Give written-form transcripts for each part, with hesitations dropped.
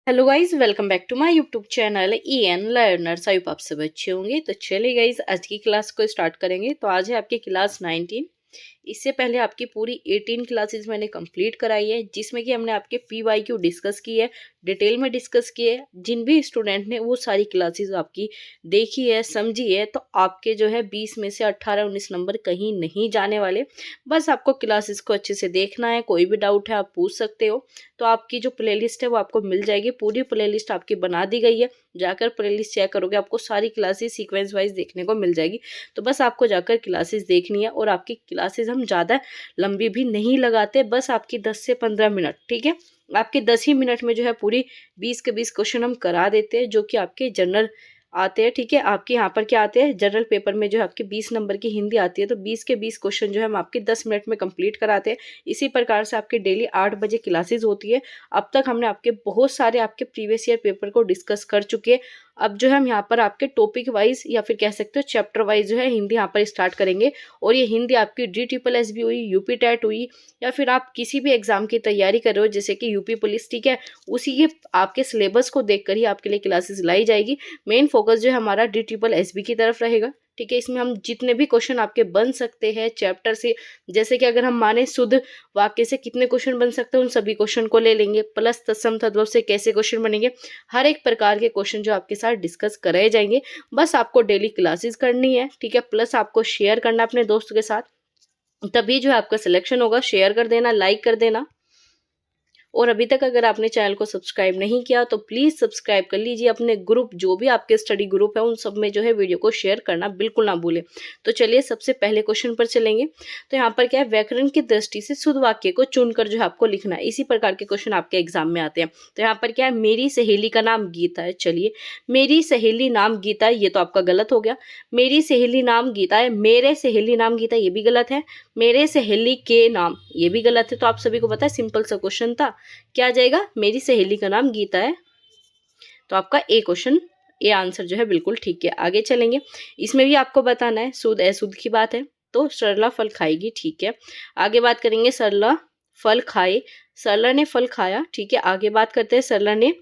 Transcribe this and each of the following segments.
Hello guys, welcome back to my YouTube channel EN learners. I hope आप सब अच्छे होंगे। तो चलिए गाइज, आज की क्लास को स्टार्ट करेंगे। तो आज है आपकी क्लास 19। इससे पहले आपकी पूरी 18 क्लासेस मैंने कंप्लीट कराई है, जिसमें कि हमने आपके PYQ डिस्कस की है, डिटेल में डिस्कस किए। जिन भी स्टूडेंट ने वो सारी क्लासेस आपकी देखी है, समझी है, तो आपके जो है 20 में से 18-19 नंबर कहीं नहीं जाने वाले। बस आपको क्लासेस को अच्छे से देखना है। कोई भी डाउट है आप पूछ सकते हो। तो आपकी जो प्लेलिस्ट है वो आपको मिल जाएगी। पूरी प्लेलिस्ट आपकी बना दी गई है। जाकर प्लेलिस्ट चेक करोगे, आपको सारी क्लासेस सीक्वेंस वाइज देखने को मिल जाएगी। तो बस आपको जाकर क्लासेस देखनी है। और आपकी क्लासेस हम ज़्यादा लंबी भी नहीं लगाते, बस आपकी 10 से 15 मिनट, ठीक है। आपके 10 ही मिनट में जो है पूरी 20 के 20 क्वेश्चन हम करा देते हैं, जो कि आपके जनरल आते हैं, ठीक है। आपके यहाँ पर क्या आते हैं, जनरल पेपर में जो है आपके 20 नंबर की हिंदी आती है, तो 20 के 20 क्वेश्चन जो है हम आपके 10 मिनट में कंप्लीट कराते हैं। इसी प्रकार से आपके डेली 8 बजे क्लासेस होती है। अब तक हमने आपके बहुत सारे आपके प्रीवियस ईयर पेपर को डिस्कस कर चुके हैं। अब जो है हम यहाँ पर आपके टॉपिक वाइज या फिर कह सकते हो चैप्टर वाइज जो है हिंदी यहाँ पर स्टार्ट करेंगे। और ये हिंदी आपकी DSSS भी हुई, यूपी टेट हुई, या फिर आप किसी भी एग्जाम की तैयारी कर रहे हो जैसे कि यूपी पुलिस, ठीक है, उसी के आपके सिलेबस को देखकर ही आपके लिए क्लासेस लाई जाएगी। मेन फोकस जो है हमारा DSSB की तरफ रहेगा, ठीक है। इसमें हम जितने भी क्वेश्चन आपके बन सकते हैं चैप्टर से, जैसे कि अगर हम माने शुद्ध वाक्य से कितने क्वेश्चन बन सकते हैं, उन सभी क्वेश्चन को ले लेंगे। प्लस तत्सम तद्भव से कैसे क्वेश्चन बनेंगे, हर एक प्रकार के क्वेश्चन जो आपके साथ डिस्कस कराए जाएंगे। बस आपको डेली क्लासेस करनी है, ठीक है। प्लस आपको शेयर करना अपने दोस्त के साथ, तभी जो है आपका सिलेक्शन होगा। शेयर कर देना, लाइक कर देना। और अभी तक अगर आपने चैनल को सब्सक्राइब नहीं किया तो प्लीज सब्सक्राइब कर लीजिए। अपने ग्रुप, जो भी आपके स्टडी ग्रुप है, उन सब में जो है वीडियो को शेयर करना बिल्कुल ना भूलें। तो चलिए सबसे पहले क्वेश्चन पर चलेंगे। तो यहाँ पर क्या है, व्याकरण की दृष्टि से शुद्ध वाक्य को चुनकर जो है आपको लिखना है। इसी प्रकार के क्वेश्चन आपके एग्जाम में आते हैं। तो यहाँ पर क्या है, मेरी सहेली का नाम गीता है। चलिए, मेरी सहेली नाम गीता है, ये तो आपका गलत हो गया। मेरी सहेली नाम गीता है, मेरे सहेली नाम गीता, ये भी गलत है। मेरे सहेली के नाम, ये भी गलत है। तो आप सभी को पता है, सिंपल सा क्वेश्चन था। क्या आ जाएगा, मेरी सहेली का नाम गीता है। तो आपका ए क्वेश्चन, ए आंसर जो है बिल्कुल ठीक है। आगे चलेंगे। इसमें भी आपको बताना है शुद्ध अशुद्ध की बात है। तो सरला फल खाएगी, ठीक है। आगे बात करेंगे, सरला फल खाए, सरला ने फल खाया, ठीक है। आगे बात करते हैं, सरला ने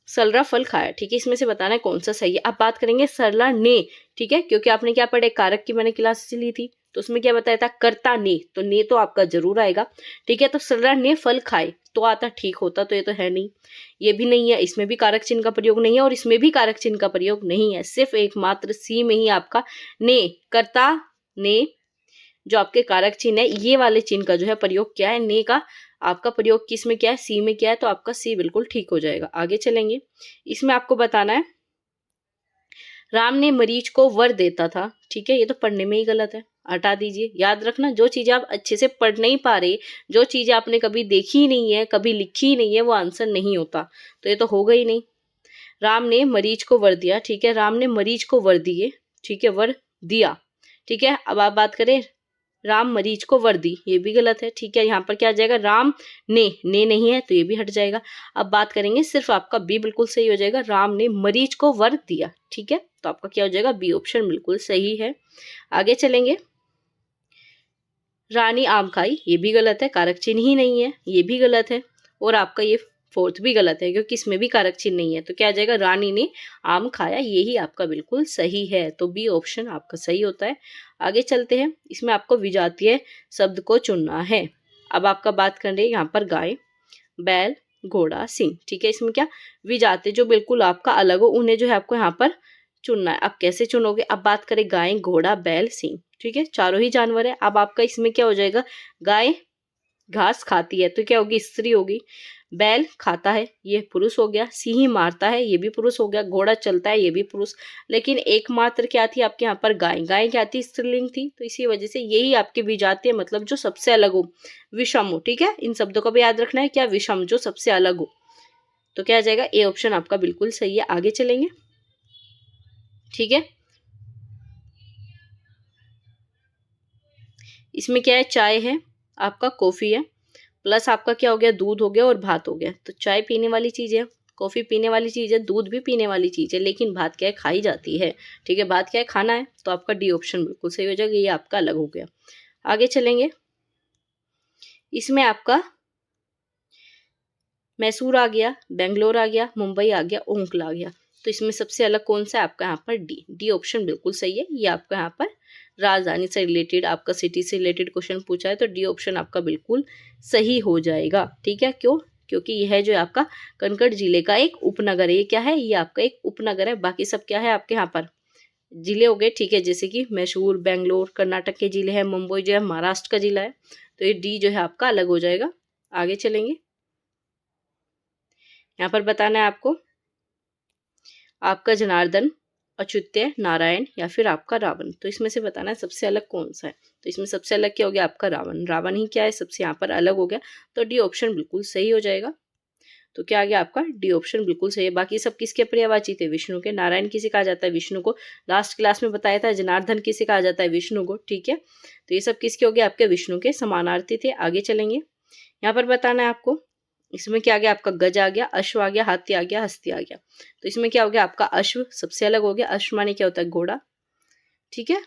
सरला फल खाया, ठीक है। इसमें से बताना है कौन सा सही है। अब बात करेंगे सरला ने, ठीक है, क्योंकि आपने क्या पढ़े, कारक की मैंने क्लास ली थी, तो उसमें क्या बताया था, कर्ता ने, तो ने तो आपका जरूर आएगा, ठीक है। तो सरला ने फल खाए तो आता, ठीक होता, तो ये तो है नहीं, ये भी नहीं है। इसमें भी कारक चिन्ह का प्रयोग नहीं है, और इसमें भी कारक चिन्ह का प्रयोग नहीं है। सिर्फ एकमात्र सी में ही आपका ने, कर्ता ने, जो आपके कारक चिन्ह है, ये वाले चिन्ह का जो है प्रयोग क्या है, ने का आपका प्रयोग किस में क्या है, सी में क्या है। तो आपका सी बिल्कुल ठीक हो जाएगा। आगे चलेंगे। इसमें आपको बताना है, राम ने मरीज को वर देता था, ठीक है। ये तो पढ़ने में ही गलत है, हटा दीजिए। याद रखना, जो चीजें आप अच्छे से पढ़ नहीं पा रहे, जो चीजें आपने कभी देखी ही नहीं है, कभी लिखी ही नहीं है, वो आंसर नहीं होता। तो ये तो होगा ही नहीं। राम ने मरीज को वर दिया, ठीक है। राम ने मरीज को वर दिए, ठीक है, वर दिया, ठीक है। अब आप बात करें, राम मरीज को वर दी, ये भी गलत है, ठीक है। यहाँ पर क्या आ जाएगा, राम ने नहीं है, तो ये भी हट जाएगा। अब बात करेंगे, सिर्फ आपका बी बिल्कुल सही हो जाएगा, राम ने मरीज को वर दिया, ठीक है। तो आपका क्या हो जाएगा, बी ऑप्शन बिल्कुल सही है। आगे चलेंगे। रानी आम खाई, ये भी गलत है, कारक चिन्ह ही नहीं है, ये भी गलत है। और आपका ये फोर्थ भी गलत है, क्योंकि इसमें भी कारक चिन्ह नहीं है। तो क्या आ जाएगा, रानी ने आम खाया, यही आपका बिल्कुल सही है। तो बी ऑप्शन आपका सही होता है। आगे चलते हैं। इसमें आपको विजातीय शब्द को चुनना है। अब आपका बात कर रहे हैं यहाँ पर गाय, बैल, घोड़ा, सिंह, ठीक है। इसमें क्या विजातीय जो बिल्कुल आपका अलग हो, उन्हें जो है आपको यहाँ पर चुनना है। अब कैसे चुनोगे, अब बात करें गाय, घोड़ा, बैल, सिंह, ठीक है, चारों ही जानवर है। अब आपका इसमें क्या हो जाएगा, गाय घास खाती है, तो क्या होगी, स्त्री होगी। बैल खाता है, ये पुरुष हो गया। सिंह मारता है, ये भी पुरुष हो गया। घोड़ा चलता है, ये भी पुरुष। लेकिन एकमात्र क्या थी आपके यहाँ पर, गाय, गाय क्या थी, स्त्रीलिंग थी। तो इसी वजह से यही आपकी विजातीय, मतलब जो सबसे अलग हो, विषम हो, ठीक है। इन शब्दों का भी याद रखना है, क्या विषम, जो सबसे अलग हो। तो क्या आ जाएगा, ए ऑप्शन आपका बिल्कुल सही है। आगे चलेंगे, ठीक है। इसमें क्या है, चाय है, आपका कॉफी है, प्लस आपका क्या हो गया, दूध हो गया और भात हो गया। तो चाय पीने वाली चीज है, कॉफी पीने वाली चीज है, दूध भी पीने वाली चीज है, लेकिन भात क्या है, खाई जाती है, ठीक है। भात क्या है, खाना है। तो आपका डी ऑप्शन बिल्कुल सही हो जाएगा, ये आपका अलग हो गया। आगे चलेंगे। इसमें आपका मैसूर आ गया, बेंगलोर आ गया, मुंबई आ गया, ओंकल आ गया। तो इसमें सबसे अलग कौन सा है आपका यहाँ पर? डी ऑप्शन बिल्कुल सही है। ये आपका यहाँ पर राजधानी से रिलेटेड, आपका सिटी से रिलेटेड क्वेश्चन पूछा है, तो डी ऑप्शन आपका बिल्कुल सही हो जाएगा। ठीक है, क्यों? क्योंकि यह है जो आपका कनकट जिले का एक उपनगर है। ये क्या है? ये आपका एक उपनगर है। बाकी सब क्या है आपके यहाँ पर? जिले हो गए। ठीक है, जैसे कि मैसूर, बेंगलोर कर्नाटक के जिले हैं, मुंबई जो है महाराष्ट्र का जिला है। तो ये डी जो है आपका अलग हो जाएगा। आगे चलेंगे, यहाँ पर बताना है आपको आपका जनार्दन, अच्युत्य नारायण या फिर आपका रावण। तो इसमें से बताना है सबसे अलग कौन सा है। तो इसमें सबसे अलग क्या हो गया? आपका रावण। रावण ही क्या है? सबसे यहाँ पर अलग हो गया। तो डी ऑप्शन बिल्कुल सही हो जाएगा। तो क्या आ गया आपका? डी ऑप्शन बिल्कुल सही है। बाकी सब किसके पर्यायवाची थे? विष्णु के। नारायण किसे कहा जाता है? विष्णु को। लास्ट क्लास में बताया था जनार्दन किसे कहा जाता है? विष्णु को। ठीक है, तो ये सब किसके हो गए? आपके विष्णु के समानार्थी थे। आगे चलेंगे, यहाँ पर बताना है आपको इसमें क्या आ गया? आपका गज आ गया, अश्व आ गया, हाथी आ गया, हस्ती आ गया। तो इसमें क्या हो गया? आपका अश्व सबसे अलग हो गया। अश्व माने क्या होता है? घोड़ा। ठीक है,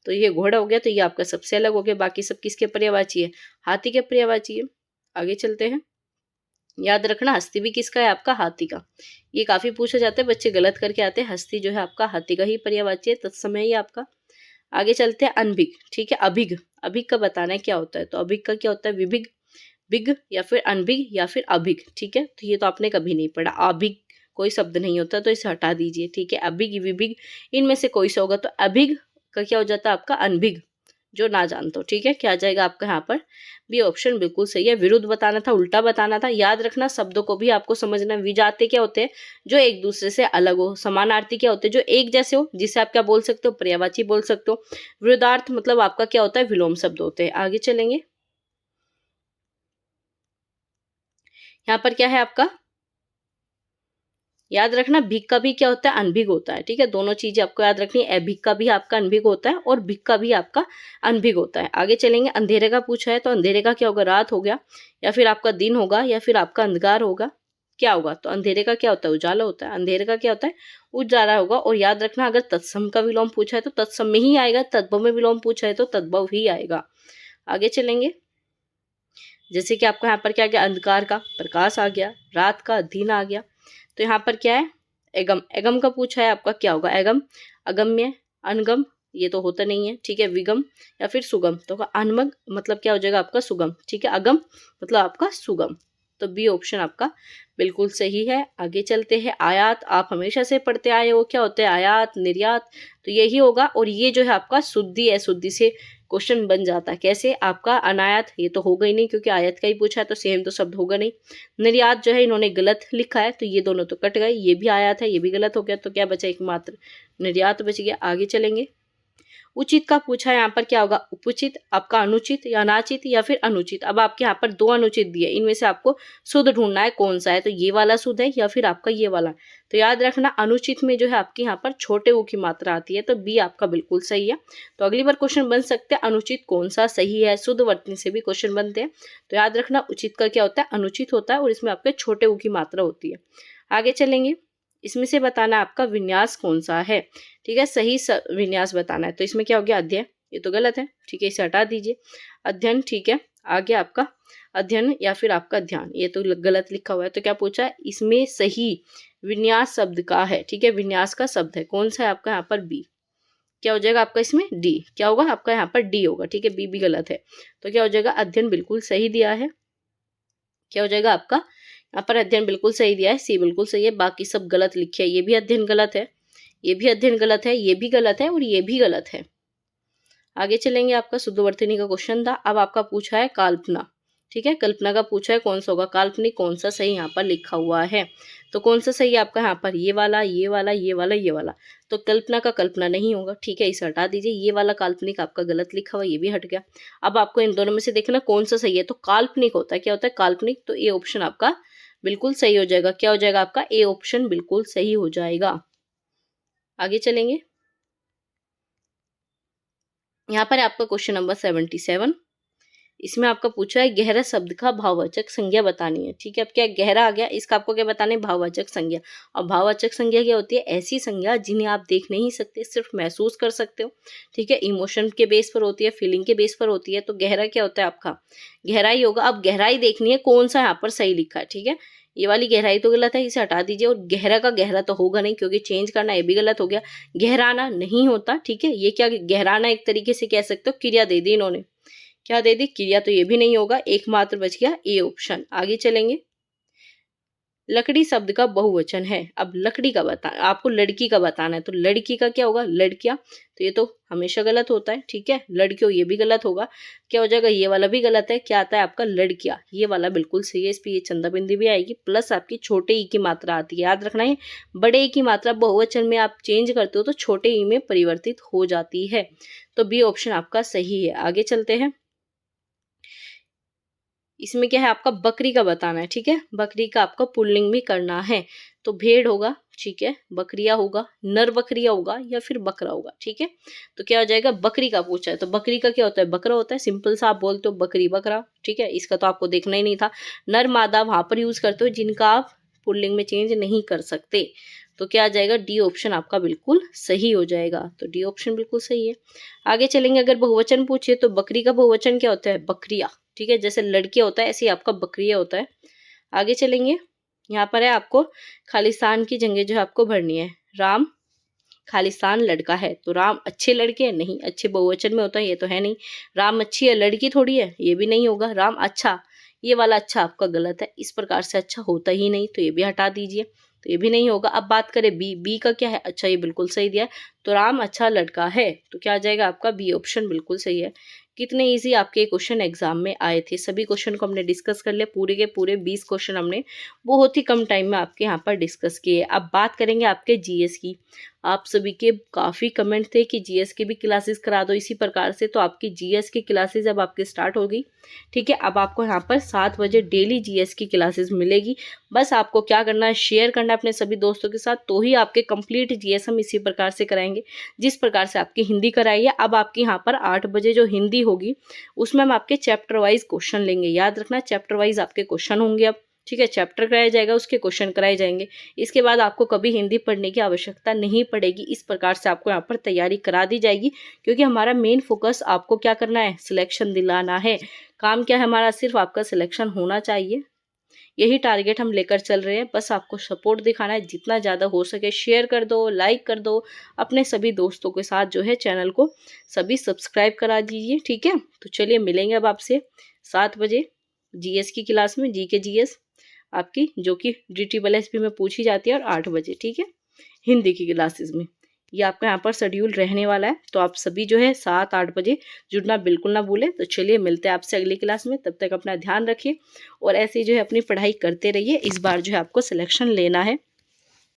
तो ये घोड़ा हो गया, तो ये आपका सबसे अलग हो गया। बाकी सब किसके पर्यायवाची है? हाथी के पर्यायवाची है। आगे चलते हैं, याद रखना हस्ती भी किसका है? आपका हाथी का। ये काफी पूछा जाता है, बच्चे गलत करके आते हैं। हस्ती जो है आपका हाथी का ही पर्यायवाची है, तत्समय ही आपका। आगे चलते हैं, अनभिग। ठीक है, अभिग। अभिग का बताना है क्या होता है? तो अभिग का क्या होता है? विभिग, बिग या फिर अनबिग या फिर अभिग। ठीक है, तो ये तो आपने कभी नहीं पढ़ा। अभिग कोई शब्द नहीं होता, तो इसे हटा दीजिए। ठीक है, अभिग विभिग इनमें से कोई सा होगा, तो अभिग का क्या हो जाता है? आपका अनभिग, जो ना जानते हो। ठीक है, क्या आ जाएगा आपका यहाँ पर? बी ऑप्शन बिल्कुल सही है। विरुद्ध बताना था, उल्टा बताना था। याद रखना शब्दों को भी आपको समझना। विजातीय क्या होते हैं? जो एक दूसरे से अलग हो। समानार्थी क्या होते हैं? जो एक जैसे हो, जिसे आप क्या बोल सकते हो? पर्यायवाची बोल सकते हो। विरुद्धार्थ मतलब आपका क्या होता है? विलोम शब्द होते हैं। आगे चलेंगे, यहाँ पर क्या है आपका? याद रखना भिग का भी क्या होता है? अनभिग होता है। ठीक है, दोनों चीजें आपको याद रखनी है। अभिग का भी आपका अनभिग होता है और भिग का भी आपका अनभिग होता है। आगे चलेंगे, अंधेरे का पूछा है, तो अंधेरे का क्या होगा? रात हो गया, या फिर आपका दिन होगा, या फिर आपका अंधकार होगा। क्या होगा? तो अंधेरे का क्या होता है? उजाला होता है। अंधेरे का क्या होता है? उजाला होगा। और याद रखना अगर तत्सम का विलोम पूछा है तो तत्सम में ही आएगा, तद्भव में विलोम पूछा है तो तद्भव ही आएगा। आगे चलेंगे, जैसे कि आपका यहाँ पर क्या आ गया? अंधकार का प्रकाश आ गया, रात का दिन आ गया। तो यहाँ पर क्या है? एगम। एगम का पूछा है आपका, क्या होगा? एगम, अगम्य, अनगम, ये तो होता नहीं है। ठीक है, विगम या फिर सुगम। तो अनमग मतलब क्या हो जाएगा? आपका सुगम। ठीक है, अगम मतलब आपका सुगम। तो बी ऑप्शन आपका बिल्कुल सही है। आगे चलते हैं, आयात। आप हमेशा से पढ़ते आए हो, क्या होते हैं? आयात, निर्यात, तो यही होगा। और ये जो है आपका शुद्धि है, शुद्धि से क्वेश्चन बन जाता है। कैसे? आपका अनायात, ये तो होगा ही नहीं क्योंकि आयत का ही पूछा है, तो सेम तो शब्द होगा नहीं। निर्यात जो है इन्होंने गलत लिखा है, तो ये दोनों तो कट गए। ये भी आयात है, ये भी गलत हो गया, तो क्या बचा? एकमात्र निर्यात बच गया। आगे चलेंगे, उचित का पूछा है, यहाँ पर क्या होगा? उपचित, आपका अनुचित या अनाचित या फिर अनुचित। अब आपके यहाँ पर दो अनुचित दिए, इनमें से आपको शुद्ध ढूंढना है कौन सा है। तो ये वाला शुद्ध है या फिर आपका ये वाला। तो याद रखना अनुचित में जो है आपके यहाँ पर छोटे ऊ की मात्रा आती है, तो बी आपका बिल्कुल सही है। तो अगली बार क्वेश्चन बन सकते हैं अनुचित कौन सा सही है। शुद्ध वर्तनी से भी क्वेश्चन बनते हैं। तो याद रखना उचित का क्या होता है? अनुचित होता है, और इसमें आपके छोटे ऊ की मात्रा होती है। आगे चलेंगे, इसमें से बताना आपका विन्यास कौन सा है। ठीक है, सही विन्यास बताना है। तो इसमें क्या हो गया? अध्ययन, ये तो गलत है। ठीक है, इसे हटा दीजिए। अध्ययन, ठीक है। आगे आपका अध्ययन या फिर आपका ध्यान, ये तो गलत लिखा हुआ है। तो क्या पूछा है? इसमें सही विन्यास शब्द का है। ठीक है, विन्यास का शब्द है कौन सा है आपका यहाँ पर? बी। क्या हो जाएगा आपका इसमें? डी। क्या होगा आपका यहाँ पर? डी होगा। ठीक है, बी भी गलत है। तो क्या हो जाएगा? अध्ययन बिल्कुल सही दिया है। क्या हो जाएगा आपका? यहाँ पर अध्ययन बिल्कुल सही दिया है, सी बिल्कुल सही है। बाकी सब गलत लिखे है। ये भी अध्ययन गलत है, ये भी अध्ययन गलत है, ये भी गलत है और ये भी गलत है। आगे चलेंगे, आपका शुद्धवर्तनी का क्वेश्चन था। अब आपका पूछा है कल्पना। ठीक है, कल्पना का पूछा है कौन सा होगा? काल्पनिक कौन सा सही यहाँ पर लिखा हुआ है। तो कौन सा सही है आपका यहाँ पर? ये वाला, ये वाला, ये वाला, ये वाला। तो कल्पना का कल्पना नहीं होगा। ठीक है, इसे हटा दीजिए। ये वाला काल्पनिक आपका गलत लिखा हुआ, ये भी हट गया। अब आपको इन दोनों में से देखना कौन सा सही है। तो काल्पनिक होता है, क्या होता है? काल्पनिक। तो ए ऑप्शन आपका बिल्कुल सही हो जाएगा। क्या हो जाएगा आपका? ए ऑप्शन बिल्कुल सही हो जाएगा। आगे चलेंगे, यहाँ पर आपका क्वेश्चन नंबर 77। इसमें आपका पूछा है गहरा शब्द का भाववाचक संज्ञा बतानी है। ठीक है, अब क्या गहरा आ गया, इसका आपको क्या बताना है? भाववाचक संज्ञा। और भाववाचक संज्ञा क्या होती है? ऐसी संज्ञा जिन्हें आप देख नहीं सकते, सिर्फ महसूस कर सकते हो। ठीक है, इमोशन के बेस पर होती है, फीलिंग के बेस पर होती है। तो गहरा क्या होता है आपका? गहराई होगा। अब गहराई देखनी है कौन सा यहाँ पर सही लिखा है। ठीक है, ये वाली गहराई तो गलत है, इसे हटा दीजिए। और गहरा का गहरा तो होगा नहीं क्योंकि चेंज करना ये भी गलत हो गया। गहराना नहीं होता, ठीक है। ये क्या गहराना एक तरीके से कह सकते हो, क्रिया दे दी इन्होंने। क्या दे दी? क्रिया। तो ये भी नहीं होगा, एकमात्र बच गया ए ऑप्शन। आगे चलेंगे। लकड़ी शब्द का बहुवचन है। अब लकड़ी का आपको लड़की का बताना है, तो लड़की का क्या होगा? लड़कियां। तो ये तो हमेशा गलत होता है, ठीक है। लड़कियों, ये भी गलत होगा। क्या हो जाएगा? ये वाला भी गलत है। क्या आता है आपका? लड़कियां। ये वाला बिल्कुल सही है। इस पे ये चंदा बिंदी भी आएगी, प्लस आपकी छोटे ई की मात्रा आती है। याद रखना है, बड़े ई की मात्रा बहुवचन में आप चेंज करते हो तो छोटे ई में परिवर्तित हो जाती है। तो बी ऑप्शन आपका सही है। आगे चलते हैं। इसमें क्या है? आपका बकरी का बताना है, ठीक है। बकरी का आपका पुल्लिंग भी करना है। तो भेड़ होगा, ठीक है। बकरिया होगा, नर बकरिया होगा, या फिर बकरा होगा, ठीक है। तो क्या हो जाएगा? बकरी का पूछा है, तो बकरी का क्या होता है? बकरा होता है। सिंपल सा आप बोलते हो बकरी बकरा, ठीक है। इसका तो आपको देखना ही नहीं था। नर मादा वहां पर यूज करते हो जिनका आप पुल्लिंग में चेंज नहीं कर सकते। तो क्या आ जाएगा? डी ऑप्शन आपका बिल्कुल सही हो जाएगा। तो डी ऑप्शन बिल्कुल सही है। आगे चलेंगे। अगर बहुवचन पूछिए तो बकरी का बहुवचन क्या होता है? बकरिया, ठीक है। जैसे लड़कियां होता है ऐसे ही आपका बकरिया होता है। आगे चलेंगे। यहाँ पर है आपको खालिस्तान की जंगें जो है आपको भरनी है। राम खालिस्तान लड़का है, तो राम अच्छे लड़के हैं? नहीं, अच्छे बहुवचन में होता है, ये तो है नहीं। राम अच्छी है, लड़की थोड़ी है, ये भी नहीं होगा। राम अच्छा, ये वाला अच्छा आपका गलत है। इस प्रकार से अच्छा होता ही नहीं, तो ये भी हटा दीजिए। तो ये भी नहीं होगा। अब बात करें बी। बी का क्या है? अच्छा, ये बिल्कुल सही दिया है। तो राम अच्छा लड़का है, तो क्या आ जाएगा आपका? बी ऑप्शन बिल्कुल सही है। कितने इजी आपके क्वेश्चन एग्जाम में आए थे, सभी क्वेश्चन को हमने डिस्कस कर लिया। पूरे के पूरे 20 क्वेश्चन हमने बहुत ही कम टाइम में आपके यहाँ पर डिस्कस किए। अब बात करेंगे आपके जीएस की। आप सभी के काफ़ी कमेंट थे कि जीएस की भी क्लासेस करा दो इसी प्रकार से, तो आपकी जीएस की क्लासेस अब आपकी स्टार्ट होगी, ठीक है। अब आपको यहाँ पर 7 बजे डेली जीएस की क्लासेस मिलेगी। बस आपको क्या करना है? शेयर करना है अपने सभी दोस्तों के साथ, तो ही आपके कंप्लीट जीएस हम इसी प्रकार से कराएंगे जिस प्रकार से आपकी हिंदी कराई है। अब आपकी यहाँ पर 8 बजे जो हिंदी होगी उसमें हम आपके चैप्टर वाइज क्वेश्चन लेंगे। याद रखना, चैप्टर वाइज आपके क्वेश्चन होंगे अब, ठीक है। चैप्टर कराया जाएगा, उसके क्वेश्चन कराए जाएंगे। इसके बाद आपको कभी हिंदी पढ़ने की आवश्यकता नहीं पड़ेगी। इस प्रकार से आपको यहाँ पर तैयारी करा दी जाएगी, क्योंकि हमारा मेन फोकस आपको क्या करना है? सिलेक्शन दिलाना है। काम क्या है हमारा? सिर्फ आपका सिलेक्शन होना चाहिए, यही टारगेट हम लेकर चल रहे हैं। बस आपको सपोर्ट दिखाना है, जितना ज़्यादा हो सके शेयर कर दो, लाइक कर दो, अपने सभी दोस्तों के साथ जो है चैनल को सभी सब्सक्राइब करा दीजिए, ठीक है। तो चलिए मिलेंगे अब आपसे 7 बजे जीएस की क्लास में, जी के जीएस आपकी, जो कि DSSB में पूछी जाती है, और 8 बजे, ठीक है, हिंदी की क्लासेस में। ये आपका यहाँ पर शेड्यूल रहने वाला है, तो आप सभी जो है 7-8 बजे जुड़ना बिल्कुल ना भूलें। तो चलिए मिलते हैं आपसे अगली क्लास में, तब तक अपना ध्यान रखिए और ऐसे ही जो है अपनी पढ़ाई करते रहिए। इस बार जो है आपको सिलेक्शन लेना है।